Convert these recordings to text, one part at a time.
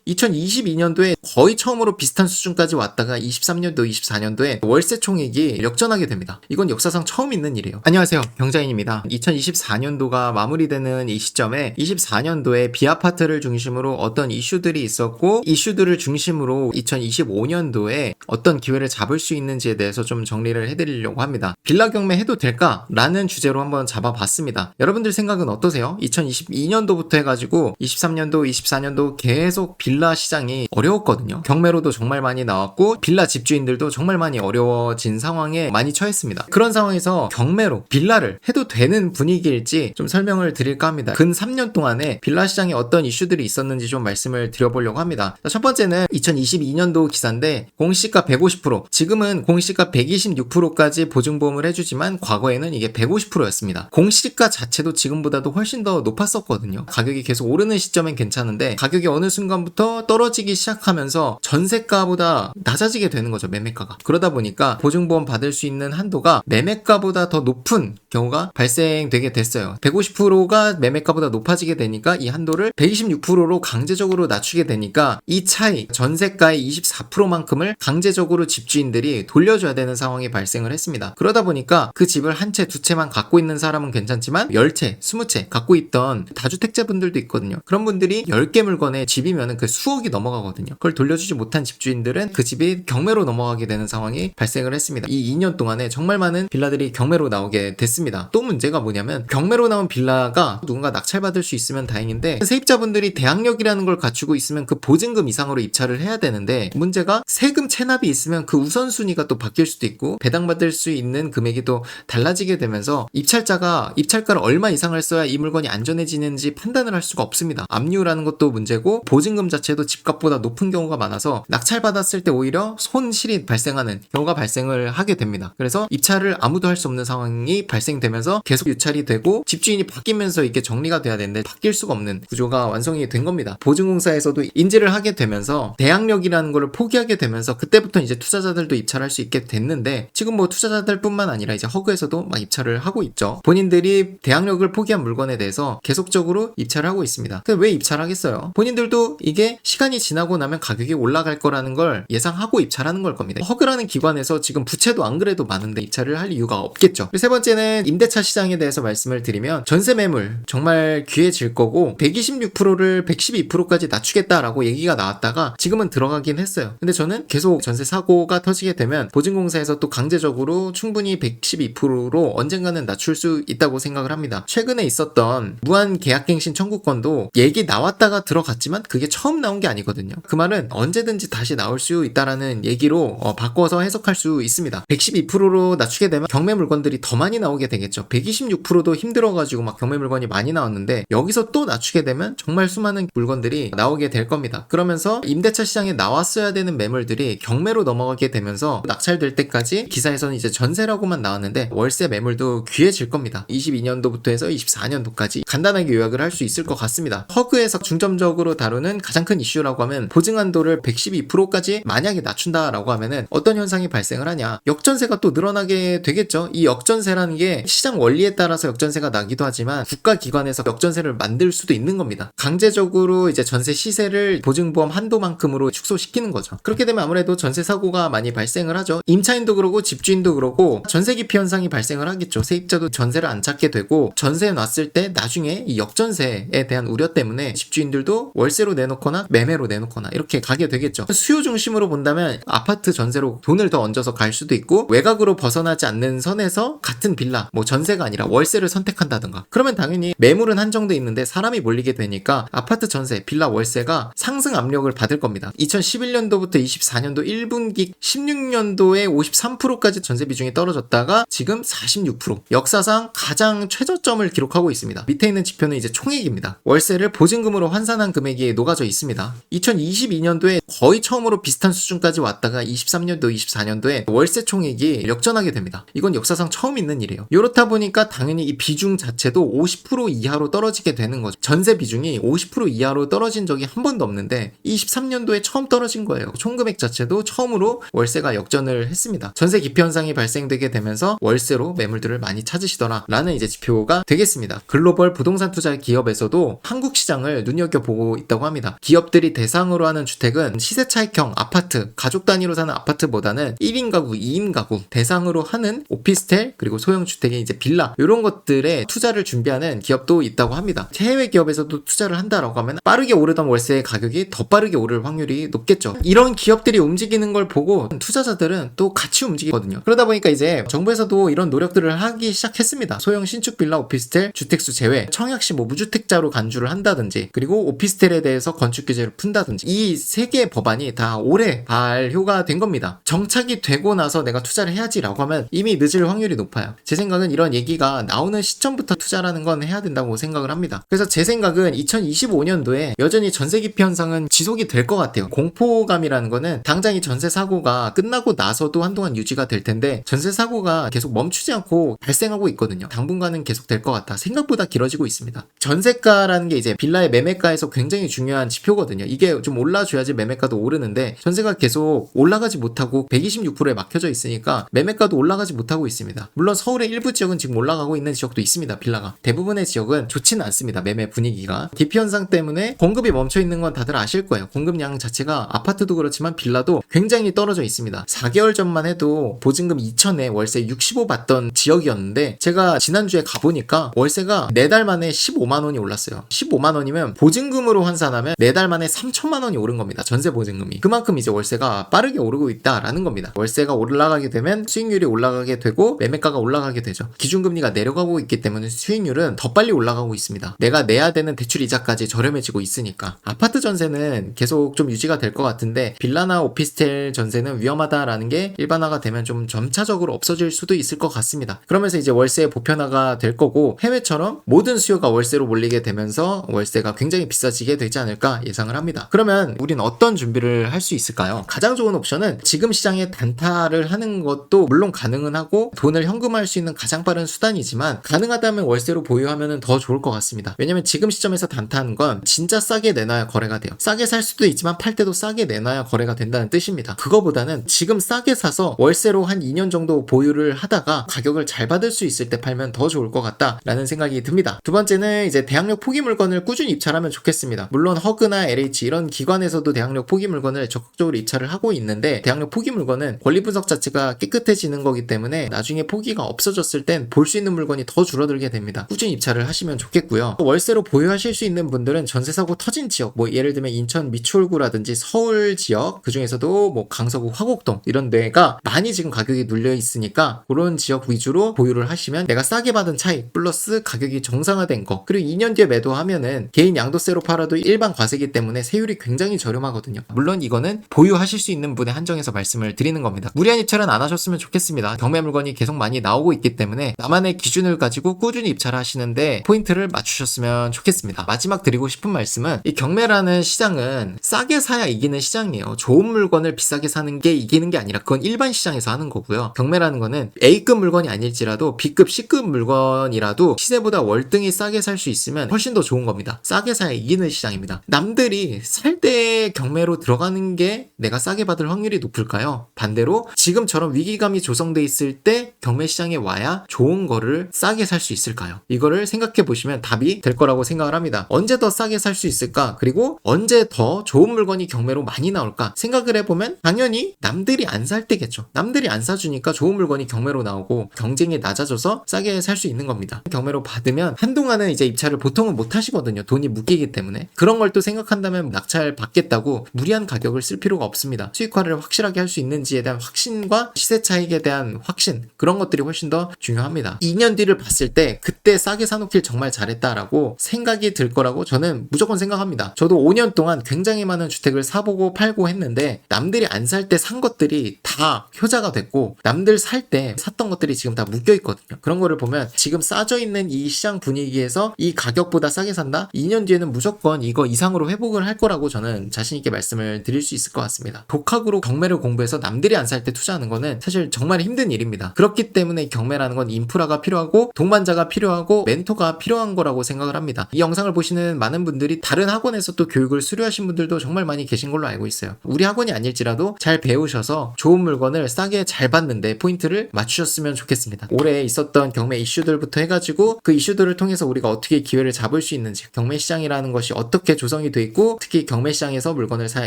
2022년도에 거의 처음으로 비슷한 수준까지 왔다가 23년도, 24년도에 월세 총액이 역전하게 됩니다. 이건 역사상 처음 있는 일이에요. 안녕하세요, 경자인입니다. 2024년도가 마무리되는 이 시점에 24년도에 비아파트를 중심으로 어떤 이슈들이 있었고, 이슈들을 중심으로 2025년도에 어떤 기회를 잡을 수 있는지에 대해서 좀 정리를 해드리려고 합니다. 빌라 경매 해도 될까? 라는 주제로 한번 잡아봤습니다. 여러분들 생각은 어떠세요? 2022년도부터 해가지고 23년도, 24년도 계속 빌라 시장이 어려웠거든요. 경매로도 정말 많이 나왔고 빌라 집주인들도 정말 많이 어려워진 상황에 많이 처했습니다. 그런 상황에서 경매로 빌라를 해도 되는 분위기일지 좀 설명을 드릴까 합니다. 근 3년 동안에 빌라 시장에 어떤 이슈들이 있었는지 좀 말씀을 드려보려고 합니다. 첫 번째는 2022년도 기사인데 공시가 150%, 지금은 공시가 126%까지 보증보험을 해주지만 과거에는 이게 150%였습니다. 공시가 자체도 지금보다도 훨씬 더 높았었거든요. 가격이 계속 오르는 시점엔 괜찮은데 가격이 어느 순간부터 떨어지기 시작하면서 전세가보다 낮아지게 되는 거죠, 매매가가. 그러다 보니까 보증보험 받을 수 있는 한도가 매매가보다 더 높은 경우가 발생되게 됐어요. 150%가 매매가보다 높아지게 되니까 이 한도를 126%로 강제적으로 낮추게 되니까 이 차이, 전세가의 24%만큼을 강제적으로 집주인들이 돌려줘야 되는 상황이 발생을 했습니다. 그러다 보니까 그 집을 한 채, 두 채만 갖고 있는 사람은 괜찮지만 10채, 20채 갖고 있던 다주택자분들도 있거든요. 그런 분들이 10개 물건에 집이면 그 수억이 넘어가거든요. 그걸 돌려주지 못한 집주인들은 그 집이 경매로 넘어가게 되는 상황이 발생을 했습니다. 이 2년 동안에 정말 많은 빌라들이 경매로 나오게 됐습니다. 또 문제가 뭐냐면 경매로 나온 빌라가 누군가 낙찰받을 수 있으면 다행인데 세입자분들이 대항력이라는 걸 갖추고 있으면 그 보증금 이상으로 입찰을 해야 되는데 문제가 세금 체납이 있으면 그 우선순위가 또 바뀔 수도 있고 배당받을 수 있는 금액이 또 달라지게 되면서 입찰자가 입찰가를 얼마 이상을 써야 이 물건이 안전해지는지 판단을 할 수가 없습니다. 압류라는 것도 문제고 보증금 자체도 집값보다 높은 경우가 많아서 낙찰받았을 때 오히려 손실이 발생하는 경우가 발생을 하게 됩니다. 그래서 입찰을 아무도 할 수 없는 상황이 발생되면서 계속 유찰이 되고 집주인이 바뀌면서 이게 정리가 돼야 되는데 바뀔 수가 없는 구조가 완성이 된 겁니다. 보증공사에서도 인지를 하게 되면서 대항력이라는 걸 포기하게 되면서 그때부터 이제 투자자들도 입찰할 수 있게 됐는데 지금 뭐 투자자들 뿐만 아니라 이제 허그에서도 막 입찰을 하고 있죠. 본인들이 대항력을 포기한 물건에 대해서 계속적으로 입찰을 하고 있습니다. 근데 왜 입찰하겠어요? 본인들도 이게 시간이 지나고 나면 가격이 올라갈 거라는 걸 예상하고 입찰하는 걸 겁니다. 허그라는 기관에서 지금 부채도 안 그래도 많은데 입찰을 할 이유가 없겠죠. 세 번째는 임대차 시장에 대해서 말씀을 드리면 전세 매물 정말 귀해질 거고 126%를 112%까지 낮추겠다라고 얘기가 나왔다가 지금은 들어가긴 했어요. 근데 저는 계속 전세 사고가 터지게 되면 보증공사에서 또 강제적으로 충분히 112%로 언젠가는 낮출 수 있다고 생각을 합니다. 최근에 있었던 무한 계약갱신 청구권도 얘기 나왔다가 들어갔지만 그게 처음 나온 게 아니거든요. 그 말은 언제든지 다시 나올 수 있다라는 얘기로 바꿔서 해석할 수 있습니다. 112%로 낮추게 되면 경매 물건들이 더 많이 나오게 되겠죠. 126%도 힘들어가지고 막 경매 물건이 많이 나왔는데 여기서 또 낮추게 되면 정말 수많은 물건들이 나오게 될 겁니다. 그러면서 임대차 시장에 나왔어야 되는 매물들이 경매로 넘어가게 되면서 낙찰될 때까지 기사에서는 이제 전세라고만 나왔는데 월세 매물도 귀해질 겁니다. 22년도부터 해서 24년도까지 간단하게 요약을 할 수 있을 것 같습니다. 허그에서 중점적으로 다루는 가장 큰 이슈라고 하면 보증한도를 112%까지 만약에 낮춘다라고 하면은 어떤 현상이 발생을 하냐, 역전세가 또 늘어나게 되겠죠. 이 역전세라는 게 시장 원리에 따라서 역전세가 나기도 하지만 국가기관에서 역전세를 만들 수도 있는 겁니다. 강제적으로 이제 전세 시세를 보증보험 한도만큼으로 축소시키는 거죠. 그렇게 되면 아무래도 전세 사고가 많이 발생을 하죠. 임차인도 그러고 집주인도 그러고 전세 기피 현상이 발생을 하겠죠. 세입자도 전세를 안 찾게 되고 전세에 놨을 때 나중에 이 역전세에 대한 우려 때문에 집주인들도 월세로 내놓거나 매매로 내놓거나 이렇게 가게 되겠죠. 수요 중심으로 본다면 아파트 전세로 돈을 더 얹어서 갈 수도 있고 외곽으로 벗어나지 않는 선에서 같은 빌라, 뭐 전세가 아니라 월세를 선택한다든가 그러면 당연히 매물은 한정돼 있는데 사람이 몰리게 되니까 아파트 전세, 빌라 월세가 상승 압력을 받을 겁니다. 2011년도부터 24년도 1분기 16년도에 53%까지 전세 비중이 떨어졌다가 지금 46%, 역사상 가장 최저점을 기록하고 있습니다. 밑에 있는 지표는 이제 총액입니다. 월세를 보증금으로 환산한 금액이 녹아져 있습니다. 2022년도에 거의 처음으로 비슷한 수준까지 왔다가 23년도, 24년도에 월세 총액이 역전하게 됩니다. 이건 역사상 처음 있는 일이에요. 이렇다 보니까 당연히 이 비중 자체도 50% 이하로 떨어지게 되는 거죠. 전세 비중이 50% 이하로 떨어진 적이 한 번도 없는데 23년도에 처음 떨어진 거예요. 총금액 자체도 처음으로 월세가 역전을 했습니다. 전세 기피 현상이 발생되게 되면서 월세로 매물들을 많이 찾으시더라 라는 이제 지표가 되겠습니다. 글로벌 부동산 투자 기업에서도 한국 시장을 눈여겨보고 있다고 합니다. 기업 기업들이 대상으로 하는 주택은 시세 차익형 아파트, 가족 단위로 사는 아파트보다는 1인 가구, 2인 가구 대상으로 하는 오피스텔 그리고 소형 주택의 이제 빌라 이런 것들에 투자를 준비하는 기업도 있다고 합니다. 해외 기업에서도 투자를 한다라고 하면 빠르게 오르던 월세의 가격이 더 빠르게 오를 확률이 높겠죠. 이런 기업들이 움직이는 걸 보고 투자자들은 또 같이 움직이거든요. 그러다 보니까 이제 정부에서도 이런 노력들을 하기 시작했습니다. 소형 신축 빌라 오피스텔 주택수 제외, 청약시 뭐 무주택자로 간주를 한다든지, 그리고 오피스텔에 대해서 건축 규제를 푼다든지, 이 세 개의 법안이 다 올해 발효가 된 겁니다. 정착이 되고 나서 내가 투자를 해야지라고 하면 이미 늦을 확률이 높아요. 제 생각은 이런 얘기가 나오는 시점부터 투자라는 건 해야 된다고 생각을 합니다. 그래서 제 생각은 2025년도에 여전히 전세 기피 현상은 지속이 될 것 같아요. 공포감이라는 거는 당장 이 전세 사고가 끝나고 나서도 한동안 유지가 될 텐데, 전세 사고가 계속 멈추지 않고 발생하고 있거든요. 당분간은 계속 될 것 같다. 생각보다 길어지고 있습니다. 전세가라는 게 이제 빌라의 매매가에서 굉장히 중요한 지표거든요. 이게 좀 올라줘야지 매매가도 오르는데, 전세가 계속 올라가지 못하고 126%에 막혀져 있으니까 매매가도 올라가지 못하고 있습니다. 물론 서울의 일부 지역은 지금 올라가고 있는 지역도 있습니다. 빌라가. 대부분의 지역은 좋지는 않습니다. 매매 분위기가. 기피 현상 때문에 공급이 멈춰 있는 건 다들 아실 거예요. 공급량 자체가 아파트도 그렇지만 빌라도 굉장히 떨어져 있습니다. 4개월 전만 해도 보증금 2,000에 월세 65 받던 지역이었는데, 제가 지난주에 가보니까 월세가 4달 만에 15만 원이 올랐어요. 15만 원이면 보증금으로 환산하면 4달 만에 3천만 원이 오른 겁니다. 전세 보증금이. 그만큼 이제 월세가 빠르게 오르고 있다라는 겁니다. 월세가 올라가게 되면 수익률이 올라가게 되고 매매가가 올라가게 되죠. 기준금리가 내려가고 있기 때문에 수익률은 더 빨리 올라가고 있습니다. 내가 내야 되는 대출 이자까지 저렴해지고 있으니까. 아파트 전세는 계속 좀 유지가 될 것 같은데, 빌라나 오피스텔 전세는 위험하다라는 게 일반화가 되면 좀 점차적으로 없어질 수도 있을 것 같습니다. 그러면서 이제 월세의 보편화가 될 거고, 해외처럼 모든 수요가 월세로 몰리게 되면서 월세가 굉장히 비싸지게 되지 않을까 예상을 합니다. 그러면 우린 어떤 준비를 할 수 있을까요? 가장 좋은 옵션은 지금 시장에 단타를 하는 것도 물론 가능은 하고 돈을 현금화할 수 있는 가장 빠른 수단이지만, 가능하다면 월세로 보유하면 더 좋을 것 같습니다. 왜냐면 지금 시점에서 단타하는 건 진짜 싸게 내놔야 거래가 돼요. 싸게 살 수도 있지만 팔 때도 싸게 내놔야 거래가 된다는 뜻입니다. 그거보다는 지금 싸게 사서 월세로 한 2년 정도 보유를 하다가 가격을 잘 받을 수 있을 때 팔면 더 좋을 것 같다라는 생각이 듭니다. 두 번째는 이제 대항력 포기 물건을 꾸준히 입찰하면 좋겠습니다. 물론 허그나 LH 이런 기관에서도 대항력 포기 물건을 적극적으로 입찰을 하고 있는데, 대항력 포기 물건은 권리 분석 자체가 깨끗해지는 거기 때문에 나중에 포기가 없어졌을 땐 볼 수 있는 물건이 더 줄어들게 됩니다. 꾸준히 입찰을 하시면 좋겠고요. 월세로 보유하실 수 있는 분들은 전세 사고 터진 지역, 뭐 예를 들면 인천 미추홀구라든지 서울 지역, 그 중에서도 뭐 강서구 화곡동 이런 데가 많이 지금 가격이 눌려 있으니까 그런 지역 위주로 보유를 하시면 내가 싸게 받은 차익 플러스 가격이 정상화된 거, 그리고 2년 뒤에 매도하면은 개인 양도세로 팔아도 일반 과세기 때문에 세율이 굉장히 저렴하거든요. 물론 이거는 보유하실 수 있는 분에 한정해서 말씀을 드리는 겁니다. 무리한 입찰은 안 하셨으면 좋겠습니다. 경매 물건이 계속 많이 나오고 있기 때문에 나만의 기준을 가지고 꾸준히 입찰하시는데 포인트를 맞추셨으면 좋겠습니다. 마지막 드리고 싶은 말씀은, 이 경매라는 시장은 싸게 사야 이기는 시장이에요. 좋은 물건을 비싸게 사는 게 이기는 게 아니라 그건 일반 시장에서 하는 거고요. 경매라는 거는 A급 물건이 아닐지라도 B급, C급 물건이라도 시세보다 월등히 싸게 살 수 있으면 훨씬 더 좋은 겁니다. 싸게 사야 이기는 시장입니다. 남들이 살 때 경매로 들어가는 게 내가 싸게 받을 확률이 높을까요? 반대로 지금처럼 위기감이 조성돼 있을 때 경매 시장에 와야 좋은 거를 싸게 살 수 있을까요? 이거를 생각해 보시면 답이 될 거라고 생각을 합니다. 언제 더 싸게 살 수 있을까? 그리고 언제 더 좋은 물건이 경매로 많이 나올까? 생각을 해보면 당연히 남들이 안 살 때겠죠. 남들이 안 사주니까 좋은 물건이 경매로 나오고 경쟁이 낮아져서 싸게 살 수 있는 겁니다. 경매로 받으면 한동안은 이제 입찰을 보통은 못 하시거든요. 돈이 묶이기 때문에. 그런 걸 또 생각한다면 낙찰 받겠다고 무리한 가격을 쓸 필요가 없습니다. 수익화를 확실하게 할 수 있는지에 대한 확신과 시세 차익에 대한 확신, 그런 것들이 훨씬 더 중요합니다. 2년 뒤를 봤을 때 그때 싸게 사놓길 정말 잘했다라고 생각이 들 거라고 저는 무조건 생각합니다. 저도 5년 동안 굉장히 많은 주택을 사보고 팔고 했는데, 남들이 안 살 때 산 것들이 다 효자가 됐고 남들 살 때 샀던 것들이 지금 다 묶여 있거든요. 그런 거를 보면 지금 싸져 있는 이 시장 분위기에서 이 가격보다 싸게 산다? 2년 뒤에는 무조건 이거 이상으로 회복을 할 거라고 저는 자신 있게 말씀을 드릴 수 있을 것 같습니다. 독학으로 경매를 공부해서 남들이 안 살 때 투자하는 거는 사실 정말 힘든 일입니다. 그렇기 때문에 경매라는 건 인프라가 필요하고 동반자가 필요하고 멘토가 필요한 거라고 생각을 합니다. 이 영상을 보시는 많은 분들이 다른 학원에서 또 교육을 수료하신 분들도 정말 많이 계신 걸로 알고 있어요. 우리 학원이 아닐지라도 잘 배우셔서 좋은 물건을 싸게 잘 받는데 포인트를 맞추셨으면 좋겠습니다. 올해 있었던 경매 이슈들부터 해가지고 그 이슈들을 통해서 우리가 어떻게 기회를 잡을 수 있는지, 경매 시장이라는 것이 어떻게 조성이 되어 있고 특히 경매시장에서 물건을 사야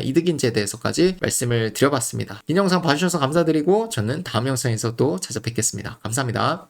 이득인지에 대해서까지 말씀을 드려봤습니다. 긴 영상 봐주셔서 감사드리고 저는 다음 영상에서 또 찾아뵙겠습니다. 감사합니다.